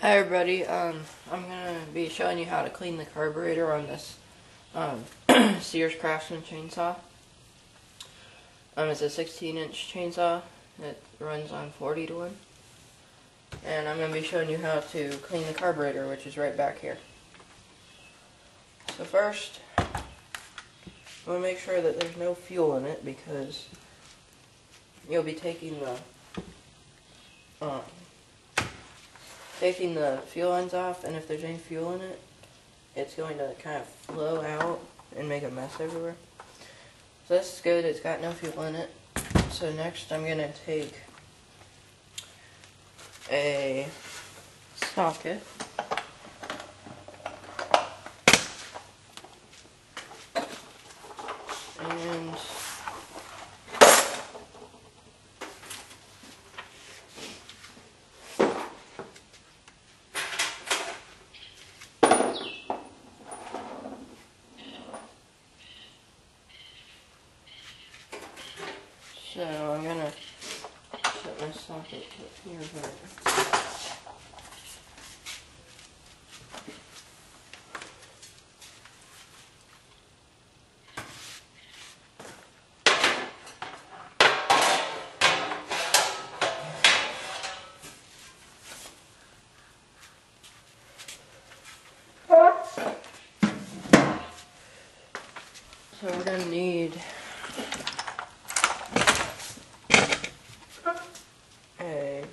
Hi everybody, I'm going to be showing you how to clean the carburetor on this Sears Craftsman chainsaw. It's a 16-inch chainsaw that runs on 40 to 1. And I'm going to be showing you how to clean the carburetor, which is right back here. So first, I'm going to make sure that there's no fuel in it because you'll be taking the fuel lines off, and if there's any fuel in it, it's going to kind of flow out and make a mess everywhere. So this is good, it's got no fuel in it. So next I'm going to take a socket and so I'm going to set my socket to here. So we're going to need a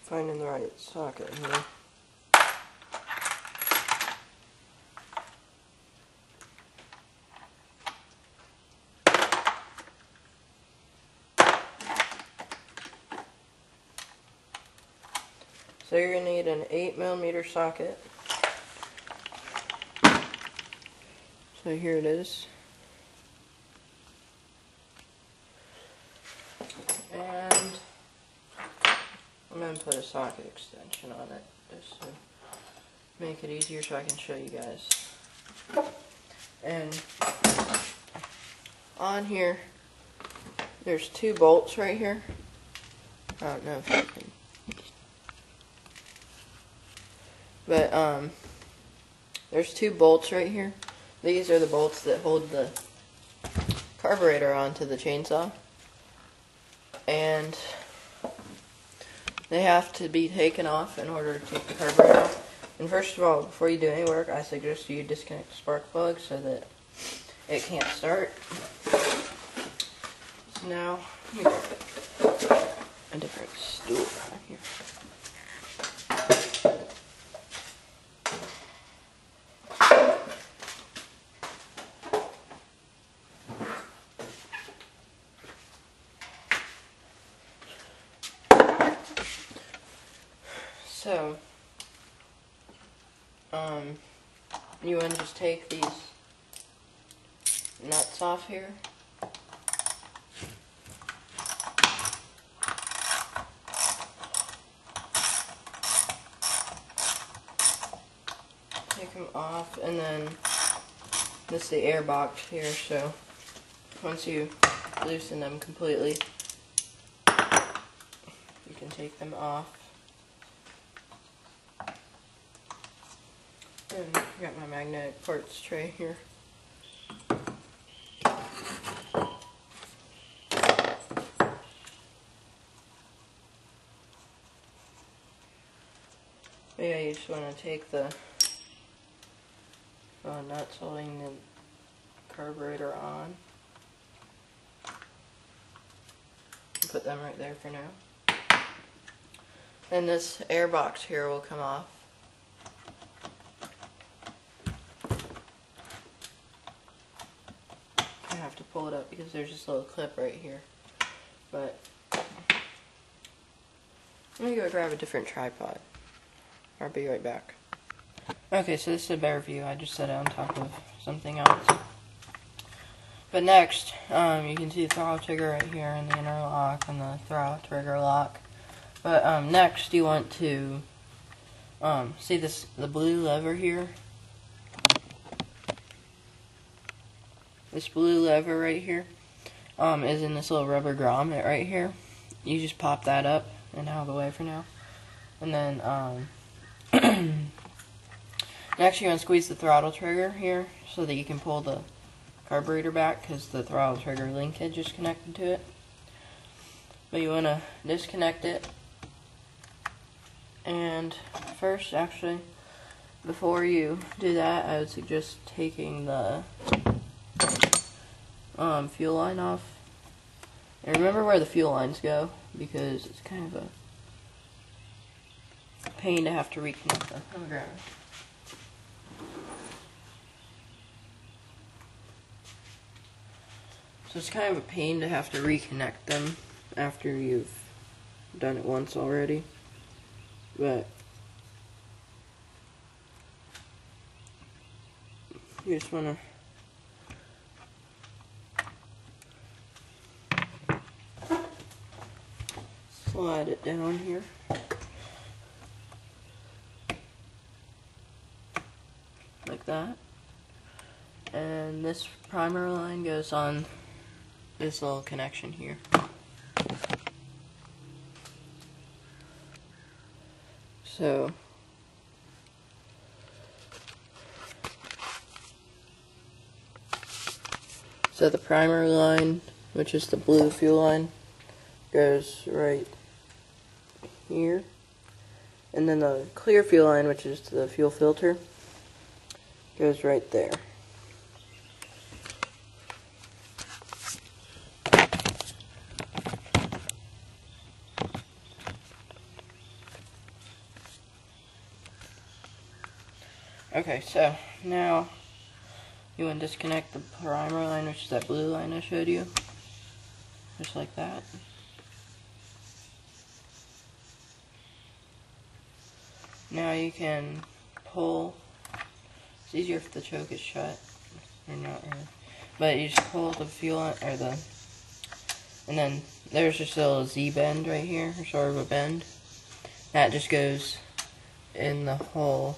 finding the right socket here. So you're going to need an 8mm socket. So here it is. And I'm going to put a socket extension on it just to make it easier so I can show you guys. And on here, there's 2 bolts right here. I don't know if you can. But there's 2 bolts right here. These are the bolts that hold the carburetor onto the chainsaw. And they have to be taken off in order to take the carburetor off. And first of all, before you do any work, I suggest you disconnect the spark plug so that it can't start. So now, let me get a different stool right here. So, you want to just take these nuts off here. Take them off, and then this is the air box here, so once you loosen them completely, you can take them off. And I got my magnetic parts tray here. But yeah, you just want to take the nuts holding the carburetor on and put them right there for now. And this air box here will come off. I have to pull it up because there's this little clip right here. But let me go grab a different tripod. I'll be right back. Okay, so this is a better view. I just set it on top of something else. But next, you can see the throttle trigger right here and the inner lock and the throttle trigger lock. But next you want to see the blue lever here? this blue lever right here is in this little rubber grommet right here. You just pop that up and out of the way for now. And then next you want to squeeze the throttle trigger here so that you can pull the carburetor back, because the throttle trigger linkage is connected to it. But you want to disconnect it. And first, actually, before you do that, I would suggest taking the fuel line off. And remember where the fuel lines go, because it's kind of a pain to have to reconnect them. I'm gonna grab it. So it's kind of a pain to have to reconnect them after you've done it once already. But you just want to slide it down here. Like that. And this primer line goes on this little connection here. So the primer line, which is the blue fuel line, goes right here. And then the clear fuel line, which is the fuel filter, goes right there. Okay, so now you want to disconnect the primer line, which is that blue line I showed you, just like that. Now you can pull. It's easier if the choke is shut, or not really. But you just pull the fuel line, or and then there's just a little Z bend right here, or sort of a bend. That just goes in the hole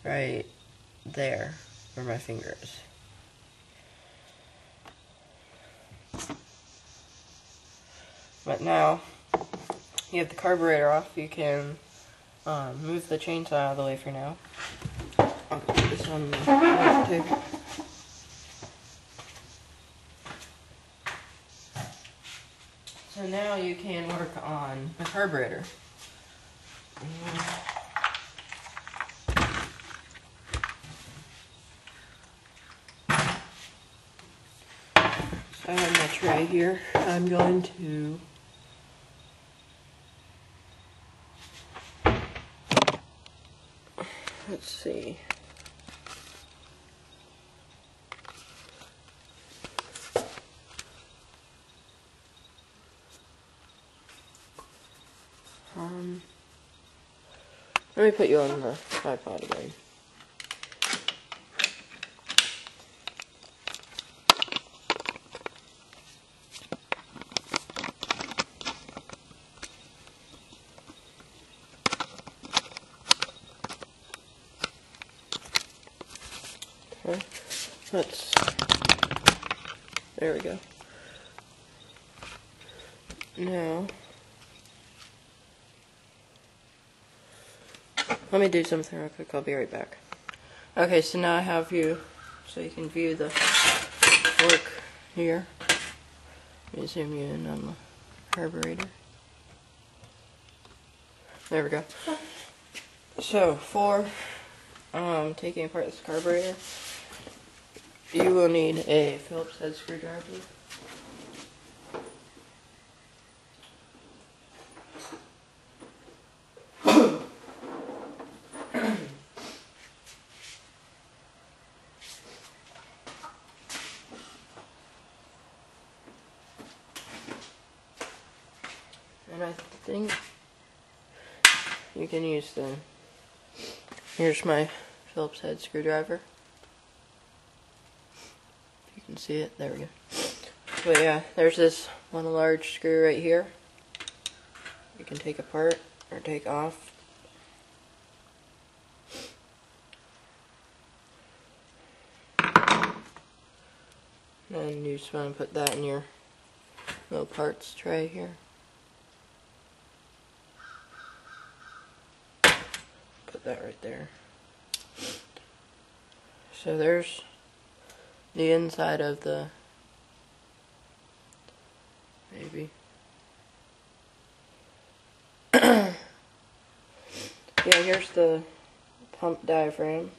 right there where my finger is. But now you have the carburetor off, you can move the chainsaw out of the way for now. I'll put this on the table. So now you can work on the carburetor. I have my tray here. I'm going to let's see. Let me put you on the tripod again. There we go. Now, let me do something real quick. I'll be right back. Okay, so now I have you, so you can view the work here. Let me zoom you in on the carburetor. There we go. So, for taking apart this carburetor, you will need a Phillips head screwdriver. And I think you can use here's my Phillips head screwdriver. You can see it, there we go. But yeah, there's this one large screw right here. You can take apart or take off. And you just want to put that in your little parts tray here. Put that right there. So there's the inside of the maybe. Yeah, here's the pump diaphragm.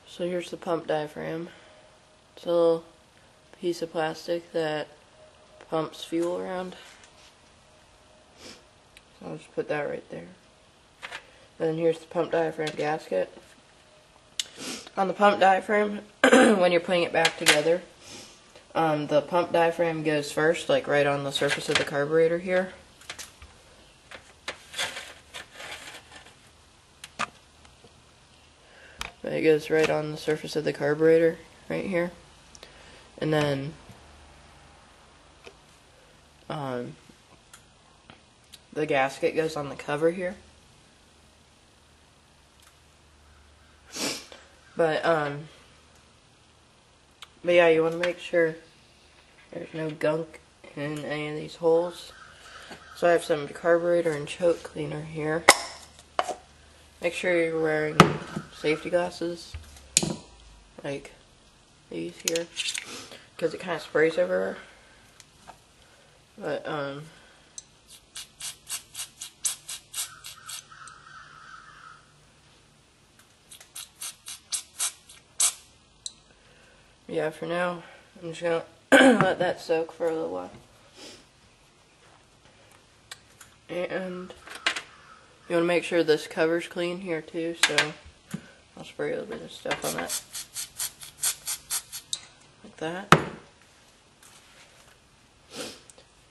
So here's the pump diaphragm. It's a little piece of plastic that pumps fuel around. So I'll just put that right there. Then here's the pump diaphragm gasket. On the pump diaphragm, when you're putting it back together, the pump diaphragm goes first, like right on the surface of the carburetor here. But it goes right on the surface of the carburetor, right here. And then the gasket goes on the cover here. But yeah, you want to make sure there's no gunk in any of these holes. So I have some carburetor and choke cleaner here. Make sure you're wearing safety glasses, like these here, because it kind of sprays everywhere. But yeah, for now, I'm just gonna let that soak for a little while. And you want to make sure this cover's clean here too, so I'll spray a little bit of stuff on that. Like that.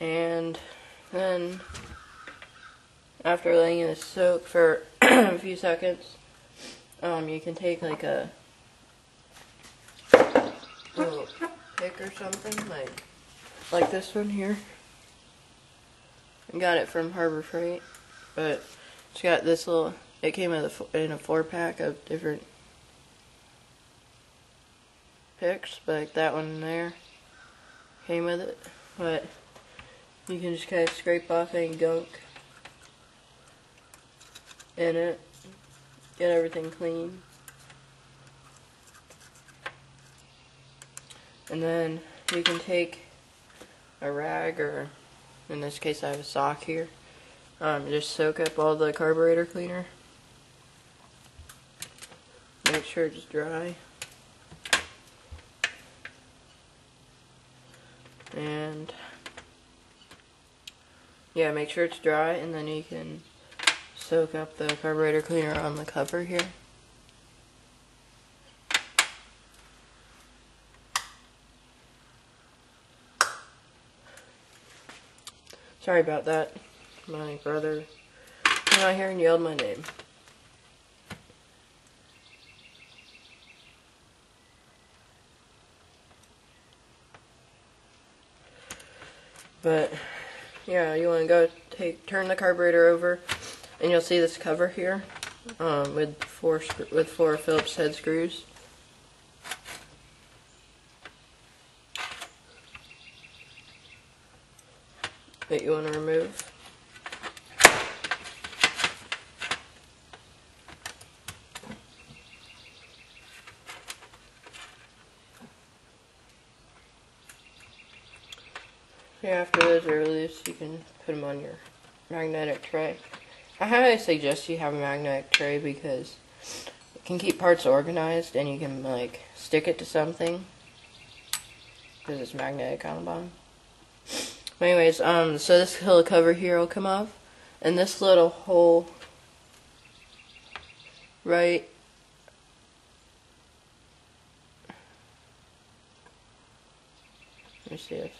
And then, after letting it soak for a few seconds, you can take like a little pick or something, like this one here. I got it from Harbor Freight, but it's got this little, it came in a 4-pack of different picks, but like that one there came with it. But you can just kind of scrape off any gunk in it, get everything clean. And then you can take a rag, or in this case I have a sock here, just soak up all the carburetor cleaner. Make sure it's dry. And yeah, make sure it's dry, and then you can soak up the carburetor cleaner on the cover here. Sorry about that. My brother came out here and yelled my name. But yeah, you want to go turn the carburetor over, and you'll see this cover here with four Phillips head screws. That you want to remove. Yeah, after those are released, you can put them on your magnetic tray. I highly suggest you have a magnetic tray because it can keep parts organized, and you can like stick it to something because it's magnetic on the bottom. Anyways, so this little cover here will come off, and this little hole right let me see if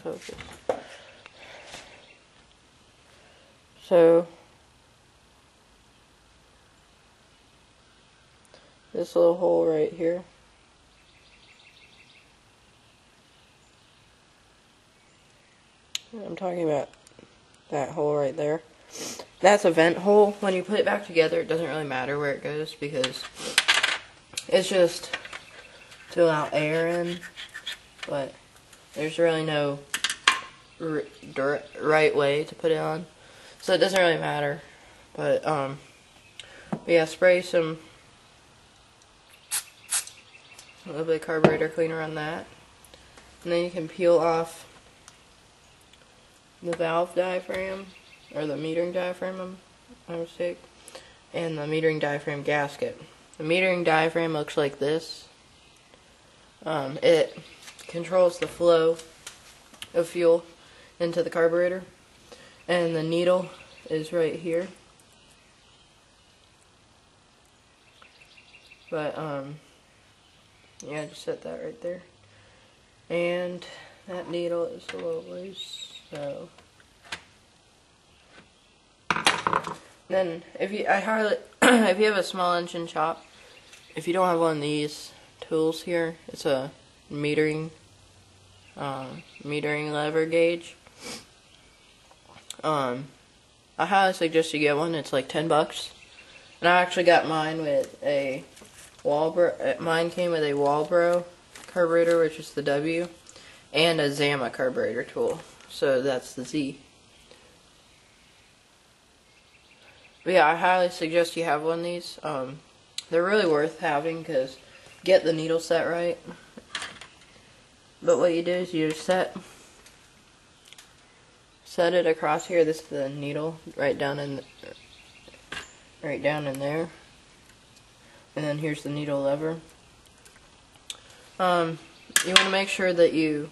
focus. So this little hole right here, I'm talking about that hole right there. That's a vent hole. When you put it back together, it doesn't really matter where it goes because it's just to allow air in, but there's really no right way to put it on, so it doesn't really matter. But yeah, spray a little bit of carburetor cleaner on that, and then you can peel off the valve diaphragm, or the metering diaphragm, my mistake, and the metering diaphragm gasket. The metering diaphragm looks like this. It controls the flow of fuel into the carburetor, and the needle is right here. But yeah, just set that right there, and that needle is a little loose, so then if you if you have a small engine shop, if you don't have one of these tools here, it's a metering lever gauge. I highly suggest you get one. It's like $10, and I actually got mine with a mine came with a Walbro carburetor, which is the W, and a Zama carburetor tool, so that's the Z. But yeah, I highly suggest you have one of these. They're really worth having because get the needle set right. But what you do is you just set it across here. This is the needle right down in there, and then here's the needle lever. You want to make sure that you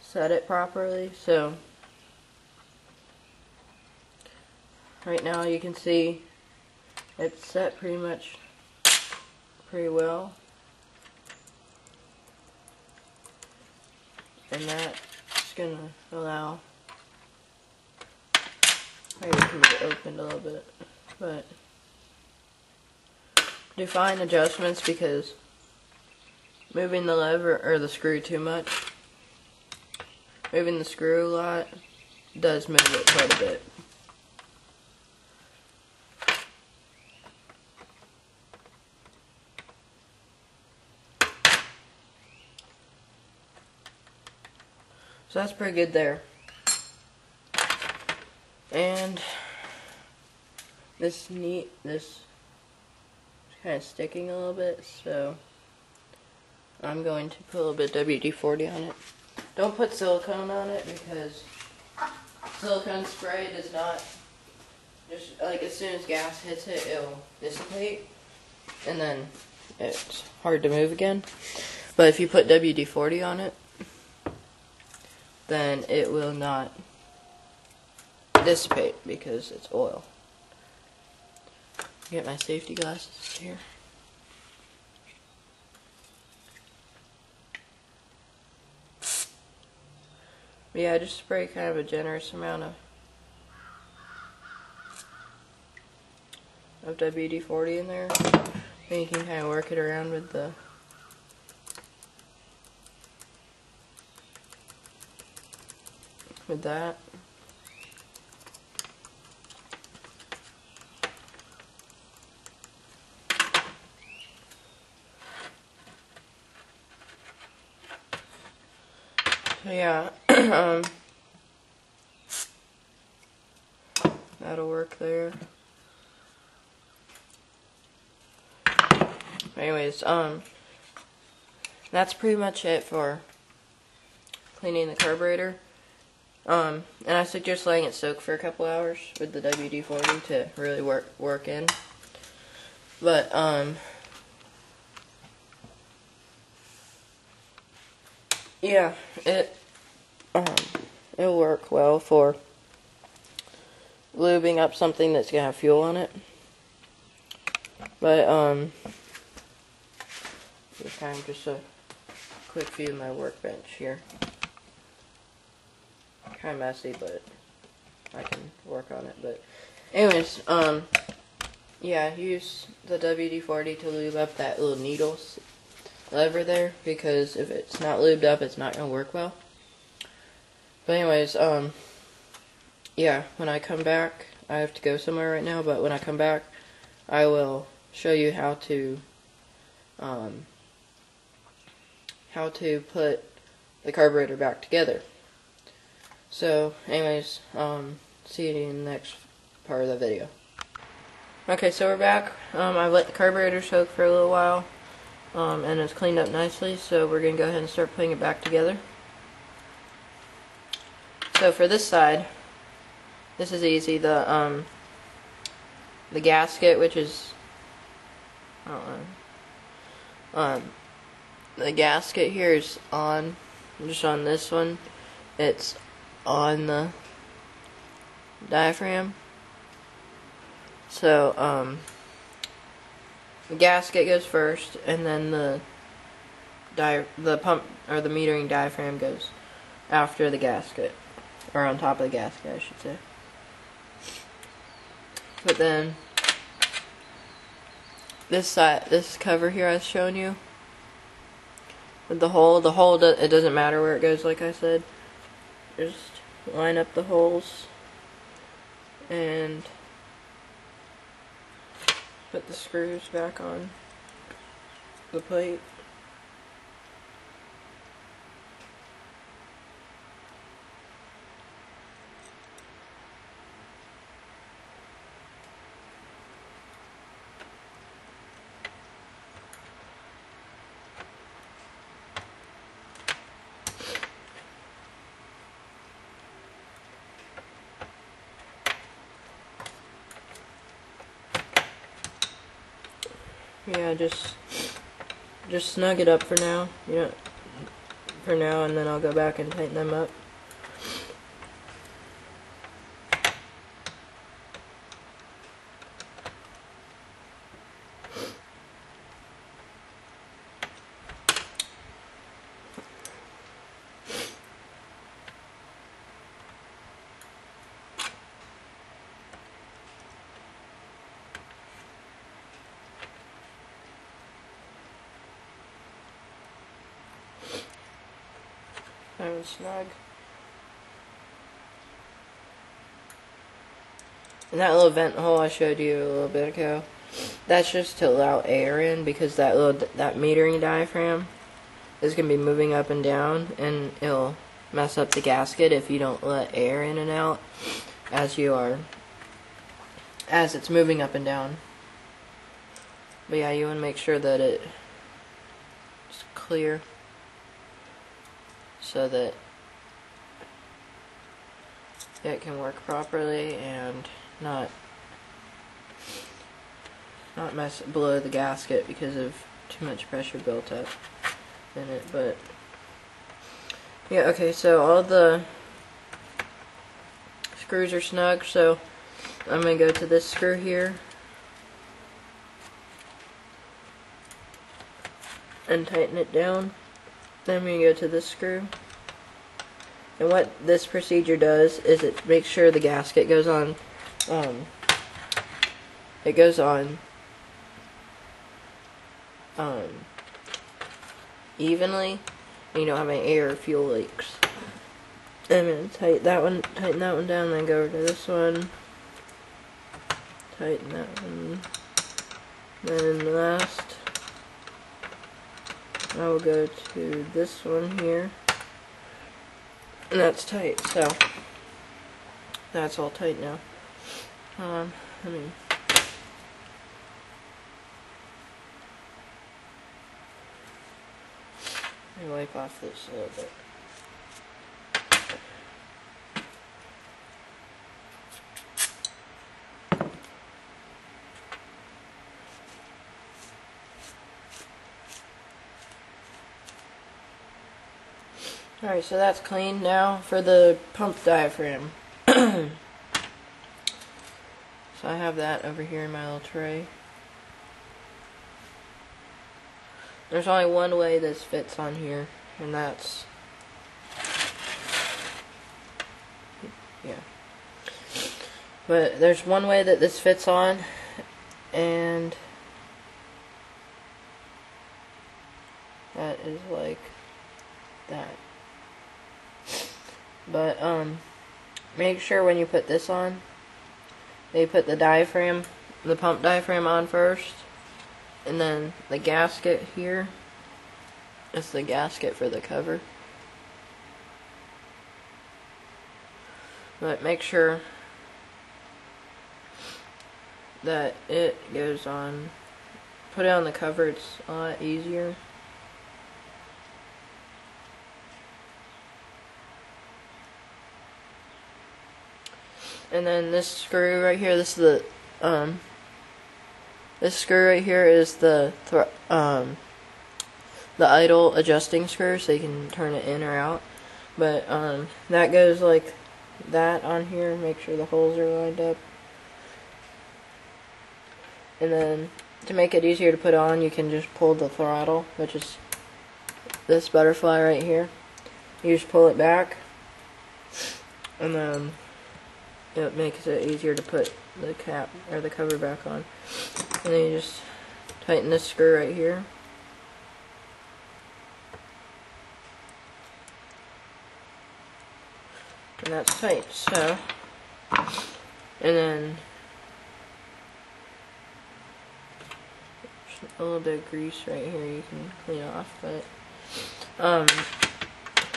set it properly. So right now you can see it's set pretty well, and that's gonna allow, maybe keep it opened a little bit, but do fine adjustments, because moving the lever or the screw too much, moving the screw a lot does move it quite a bit. So that's pretty good there. And this is kind of sticking a little bit, so I'm going to put a little bit of WD-40 on it. Don't put silicone on it, because silicone spray does not, just like as soon as gas hits it, it'll dissipate, and then it's hard to move again. But if you put WD-40 on it, then it will not dissipate because it's oil. Get my safety glasses here. But yeah, just spray kind of a generous amount of WD-40 in there. Then you can kind of work it around with that. So yeah, that'll work there. Anyways, that's pretty much it for cleaning the carburetor. And I suggest letting it soak for a couple hours with the WD-40 to really work in. But yeah, it'll work well for lubing up something that's gonna have fuel on it. But it's kind of just a quick view of my workbench here. Kind of messy, but I can work on it. But anyways, yeah, use the WD-40 to lube up that little needle lever there, because if it's not lubed up, it's not going to work well. But anyways, yeah, when I come back, I have to go somewhere right now, but when I come back, I will show you how to put the carburetor back together. So, anyways, see you in the next part of the video. Okay, so we're back. I've let the carburetor soak for a little while, and it's cleaned up nicely, so we're going to go ahead and start putting it back together. So for this side, this is easy. The gasket, which is, I don't know, the gasket here is on, just on this one. It's on the diaphragm. So, the gasket goes first, and then the pump, or the metering diaphragm, goes after the gasket, or on top of the gasket, I should say. But then this side, this cover here I've shown you, with the hole, it doesn't matter where it goes, like I said. Just line up the holes and put the screws back on the plate. Yeah, just snug it up for now. And then I'll go back and tighten them up. And snug. And that little vent hole I showed you a little bit ago, that's just to allow air in, because that metering diaphragm is going to be moving up and down, and it'll mess up the gasket if you don't let air in and out as it's moving up and down. But yeah, you want to make sure that it's clear, so that it can work properly and not blow the gasket because of too much pressure built up in it. But yeah, okay, so all the screws are snug, so I'm going to go to this screw here and tighten it down. Then I'm going to go to this screw. And what this procedure does is it makes sure the gasket goes on, evenly, and you don't have any air or fuel leaks. I'm going to tighten that one down, then go over to this one, tighten that one, then last I will go to this one here, and that's tight, so that's all tight now. Let me wipe off this a little bit. Alright, so that's clean. Now for the pump diaphragm. So I have that over here in my little tray. There's only one way this fits on here, and that's, yeah. But there's one way that this fits on, and that is like that. But make sure when you put this on, they put the diaphragm, the pump diaphragm on first, and then the gasket here is the gasket for the cover. But make sure that it goes on. Put it on the cover, it's a lot easier. And then this screw right here, this is the this screw right here is the idle adjusting screw, so you can turn it in or out. But that goes like that on here. Make sure the holes are lined up. And then to make it easier to put on, you can just pull the throttle, which is this butterfly right here. You just pull it back, and then it makes it easier to put the cap or the cover back on. And then you just tighten this screw right here. And that's tight. So, and then a little bit of grease right here you can clean off, but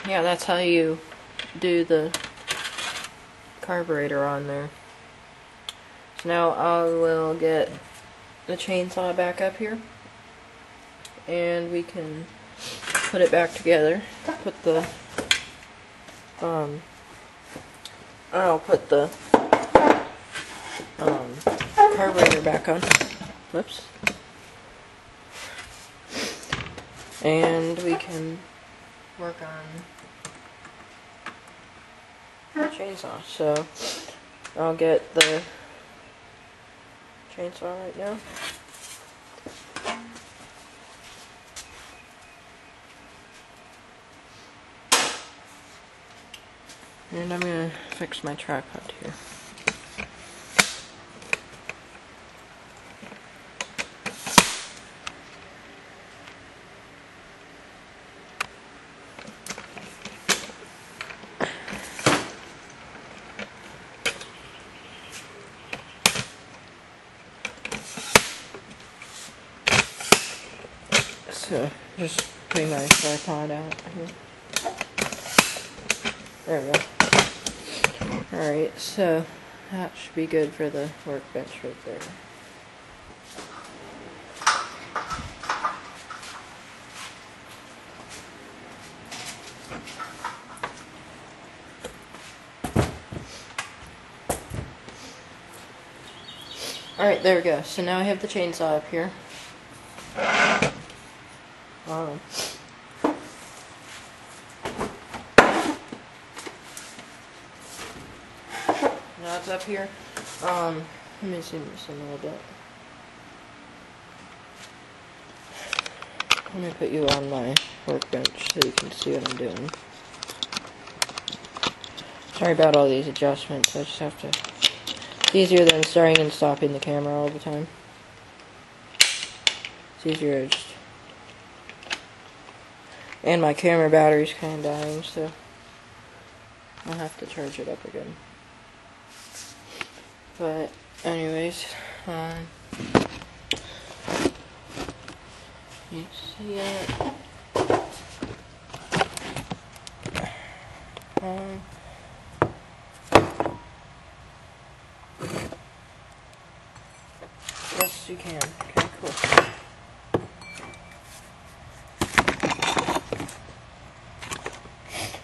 yeah, that's how you do the carburetor on there. So now I will get the chainsaw back up here, and we can put it back together. Put the I'll put the carburetor back on. Whoops. And we can work on the chainsaw. So I'll get the chainsaw right now. And I'm gonna fix my tripod here. So, just putting my tripod out here. There we go. Alright, so that should be good for the workbench right there. Alright, there we go. So now I have the chainsaw up here. Now it's up here. Let me zoom this in a little bit. Let me put you on my workbench so you can see what I'm doing. Sorry about all these adjustments. I just have to. It's easier than starting and stopping the camera all the time. It's easier to just. And my camera battery's kind of dying, so I'll have to charge it up again. But anyways, you see it. Yes, you can. Okay, cool.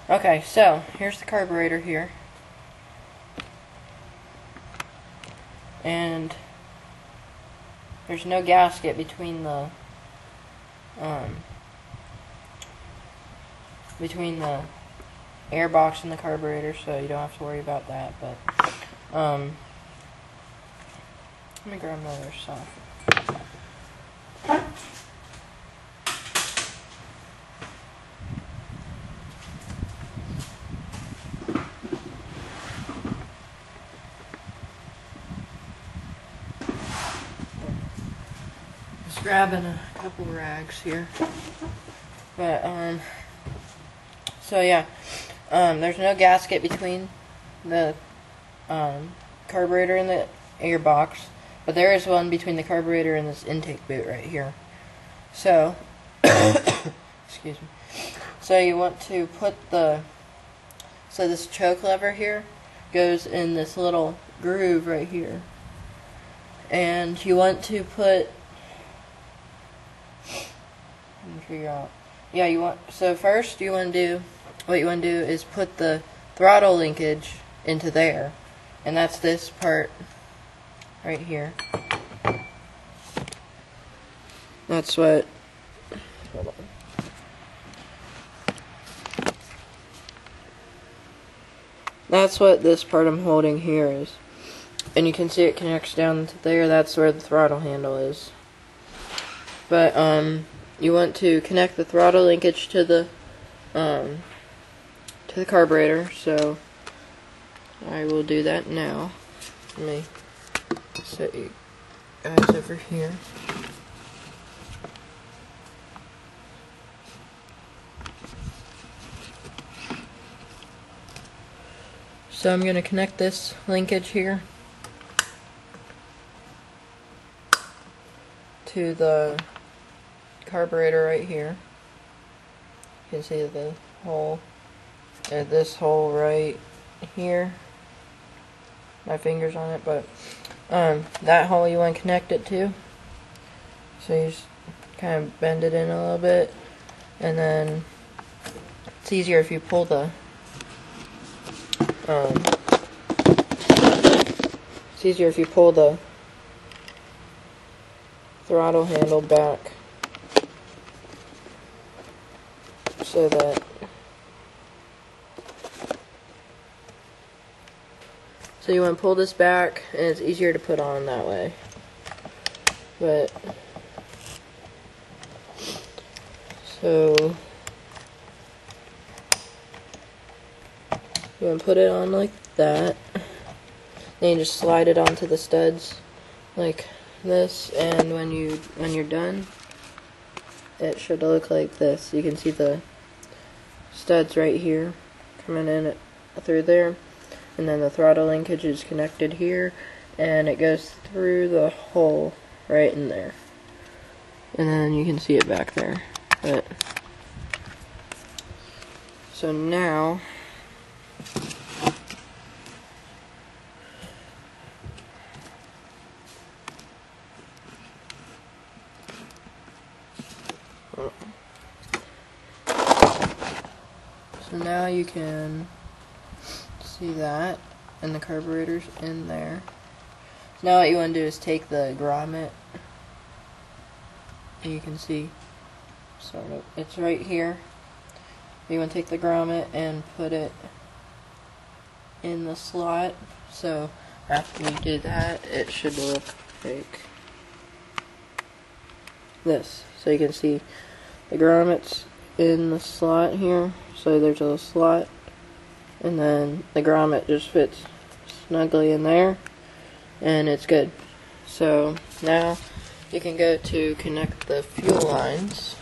Okay, so here's the carburetor here. And there's no gasket between the air box and the carburetor, so you don't have to worry about that. But let me grab my other saw. Grabbing a couple rags here, but so yeah, There's no gasket between the carburetor and the air box, but there is one between the carburetor and this intake boot right here. So, excuse me. So you want to put so this choke lever here goes in this little groove right here. And you want to put, let me figure out. Yeah, so first what you want to do is put the throttle linkage into there. And that's this part right here. That's what, hold on. That's what this part I'm holding here is. And you can see it connects down to there. That's where the throttle handle is. But you want to connect the throttle linkage to the carburetor. So I will do that now. Let me set you guys over here. So I'm going to connect this linkage here to the carburetor right here. You can see the hole, this hole right here. My finger's on it, but that hole you want to connect it to. So you just kind of bend it in a little bit, and then it's easier if you pull the throttle handle back, so you want to pull this back, and it's easier to put on that way. But so you want to put it on like that. Then you just slide it onto the studs like this, and when you're done, it should look like this. You can see the studs right here coming in through there, and then the throttle linkage is connected here, and it goes through the hole right in there, and then you can see it back there. But so now you can see that, and the carburetor's in there. So now what you want to do is take the grommet, and you can see sort of it's right here. You want to take the grommet and put it in the slot. So after you do that, it should look like this. So you can see the grommet's in the slot here. So there's a little slot, and then the grommet just fits snugly in there, and it's good. So now you can go to connect the fuel lines.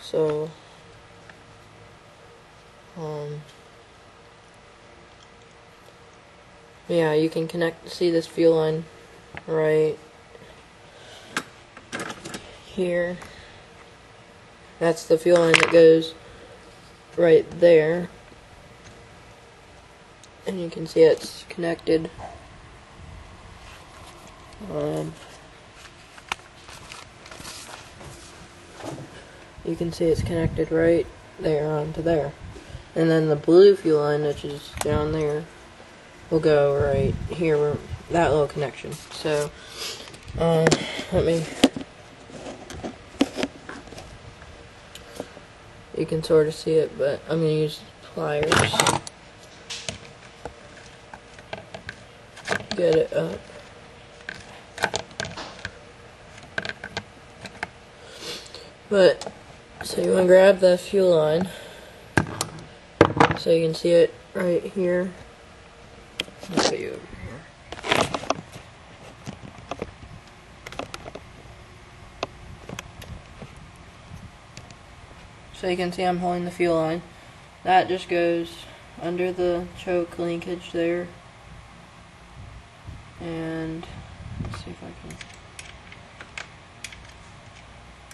So yeah, you can see this fuel line right here. That's the fuel line that goes right there, and you can see it's connected. You can see it's connected right there onto there, and then the blue fuel line, which is down there, will go right here where that little connection. So you can sort of see it, but I'm going to use pliers. Get it up. But so you want to grab the fuel line so you can see it right here. I'll put you over here. So you can see I'm holding the fuel line. That just goes under the choke linkage there. And let's see if I can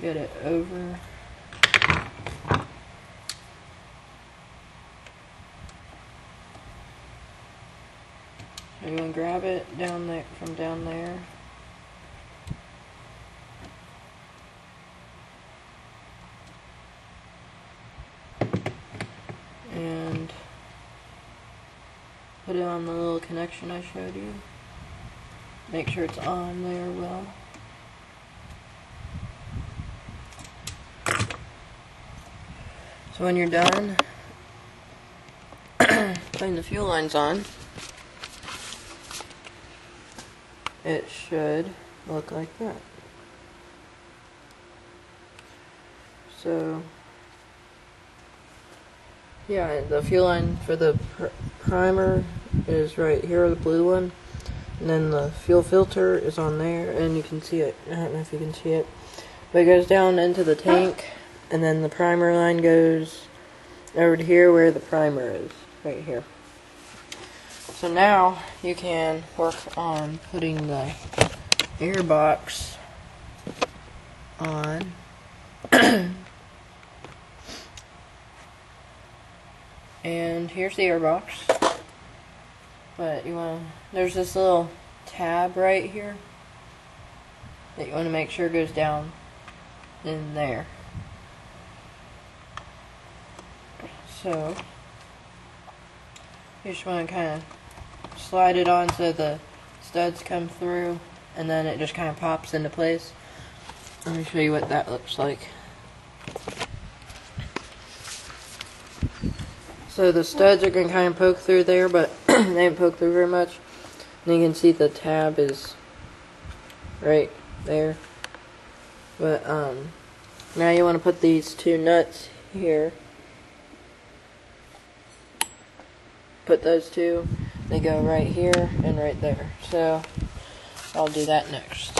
get it over. So you want to grab it down there, from down there. And put it on the little connection I showed you. Make sure it's on there well. So when you're done putting the fuel lines on, it should look like that. So yeah, the fuel line for the primer is right here, the blue one, and then the fuel filter is on there, and you can see it. I don't know if you can see it, but it goes down into the tank, and then the primer line goes over to here where the primer is, right here. So now you can work on putting the air box on. And here's the air box. But you want to, there's this little tab right here that you want to make sure goes down in there. So you just want to kind of slide it on so the studs come through, and then it just kind of pops into place. Let me show you what that looks like. So the studs are going to kind of poke through there, but they didn't poke through very much. And you can see the tab is right there. But now you want to put these two nuts here. Put those two. They go right here and right there. So I'll do that next.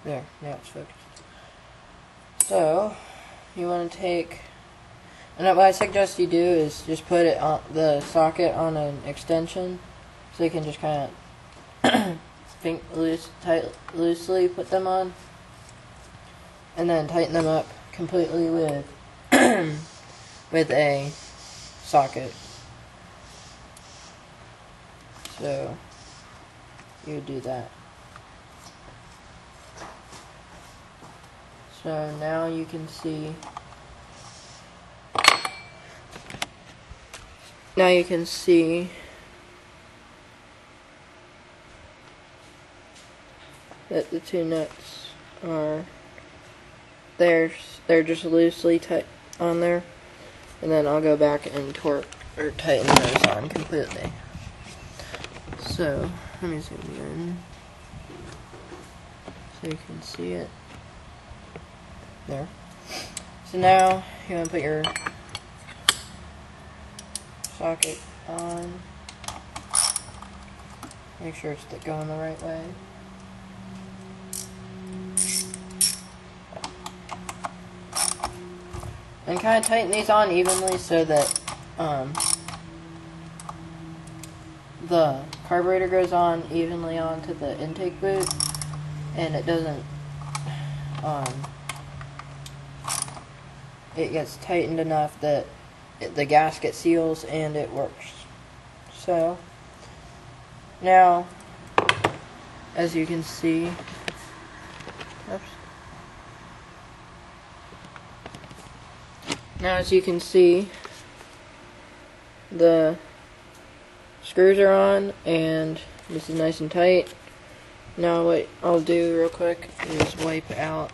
There, now it's focused. So, you want to take, and what I suggest you do is just put it on the socket on an extension, so you can just kind of loosely put them on, and then tighten them up completely with with a socket. So, you would do that. So now you can see, that the two nuts are there. They're just loosely tight on there, and then I'll go back and torque or tighten those on completely. So let me zoom in so you can see it. There. So now you want to put your socket on. Make sure it's going the right way. And kind of tighten these on evenly so that the carburetor goes on evenly onto the intake boot, and it doesn't it gets tightened enough that the gasket seals and it works. So now, as you can see, the screws are on and this is nice and tight. Now what I'll do real quick is wipe out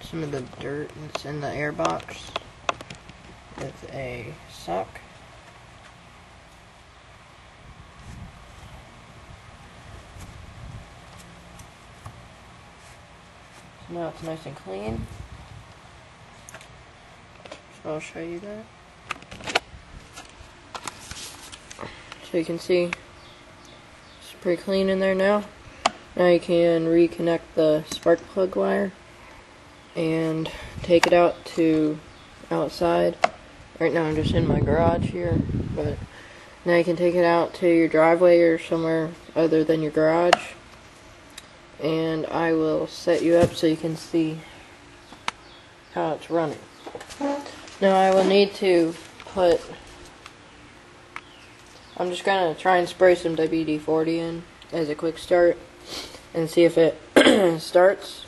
some of the dirt that's in the air box with a sock. So now it's nice and clean. So I'll show you that. So you can see it's pretty clean in there now. Now you can reconnect the spark plug wire and take it out to outside. Right now I'm just in my garage here, but now you can take it out to your driveway or somewhere other than your garage. And I will set you up so you can see how it's running. Now I will need to I'm just going to try and spray some WD-40 in as a quick start and see if it starts.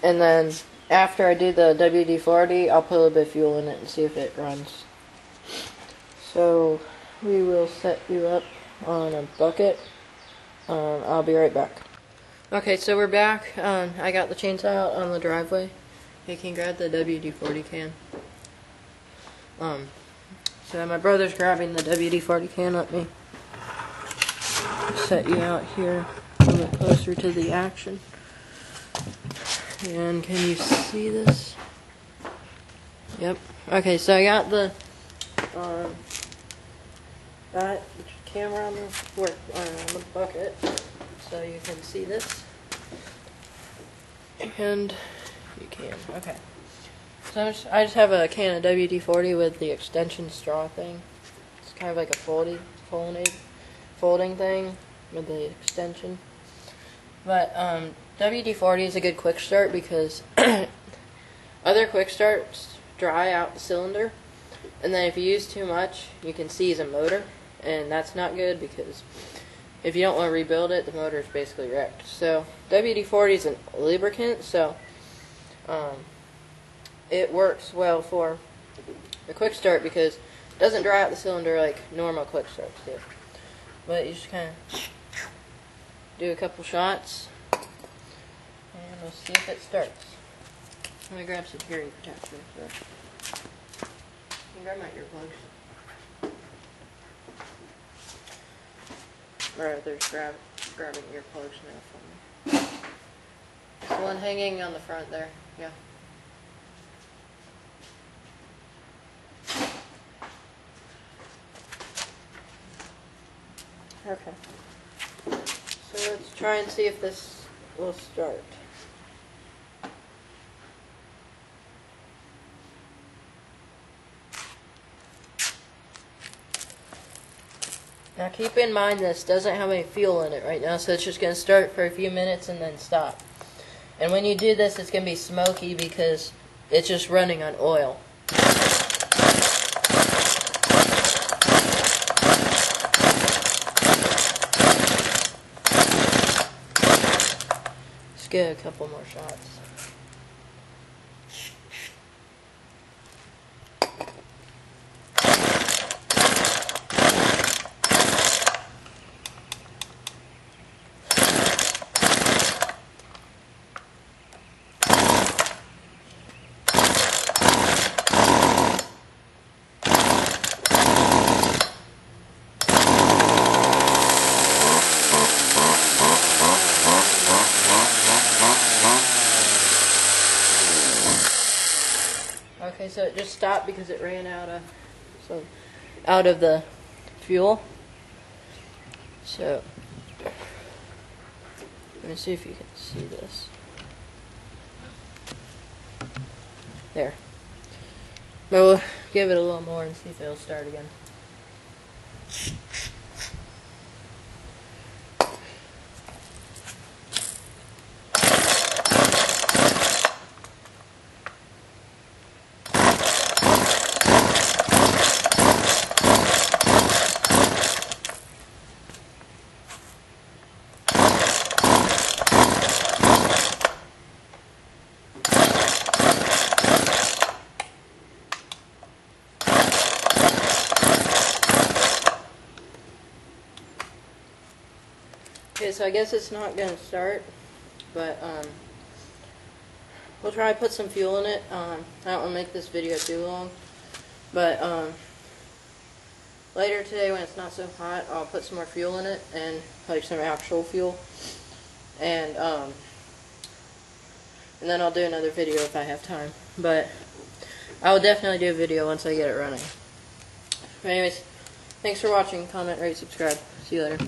And then after I do the WD-40, I'll put a little bit of fuel in it and see if it runs. So we will set you up on a bucket. I'll be right back. Okay, so we're back. I got the chainsaw out on the driveway. You can grab the WD-40 can. So my brother's grabbing the WD-40 can. Let me set you out here a little bit closer to the action. And can you see this? Yep. Okay, so I got the camera on the bucket, so you can see this. And you can. Okay. So I just have a can of WD-40 with the extension straw thing. It's kind of like a folding thing with the extension. But WD-40 is a good quick start because other quick starts dry out the cylinder, and then if you use too much, you can seize a motor, and that's not good because if you don't want to rebuild it, the motor is basically wrecked. So WD-40 is a lubricant, so it works well for the quick start because it doesn't dry out the cylinder like normal quick starts do. But you just kind of do a couple shots and we'll see if it starts. Let me grab some hearing protection first. You can grab my earplugs. Or there's grabbing earplugs now for me. There's one hanging on the front there. Yeah. Okay. So let's try and see if this will start. Now keep in mind this doesn't have any fuel in it right now, so it's just going to start for a few minutes and then stop. And when you do this, it's going to be smoky because it's just running on oil. Let's get a couple more shots. Okay, so it just stopped because it ran out of the fuel. So let me see if you can see this. There. But we'll give it a little more and see if it'll start again. Okay, so I guess it's not going to start, but we'll try to put some fuel in it. I don't want to make this video too long, but later today when it's not so hot, I'll put some more fuel in it, and like some actual fuel, and then I'll do another video if I have time. But I will definitely do a video once I get it running. Anyways, Thanks for watching. Comment, rate, subscribe. See you later.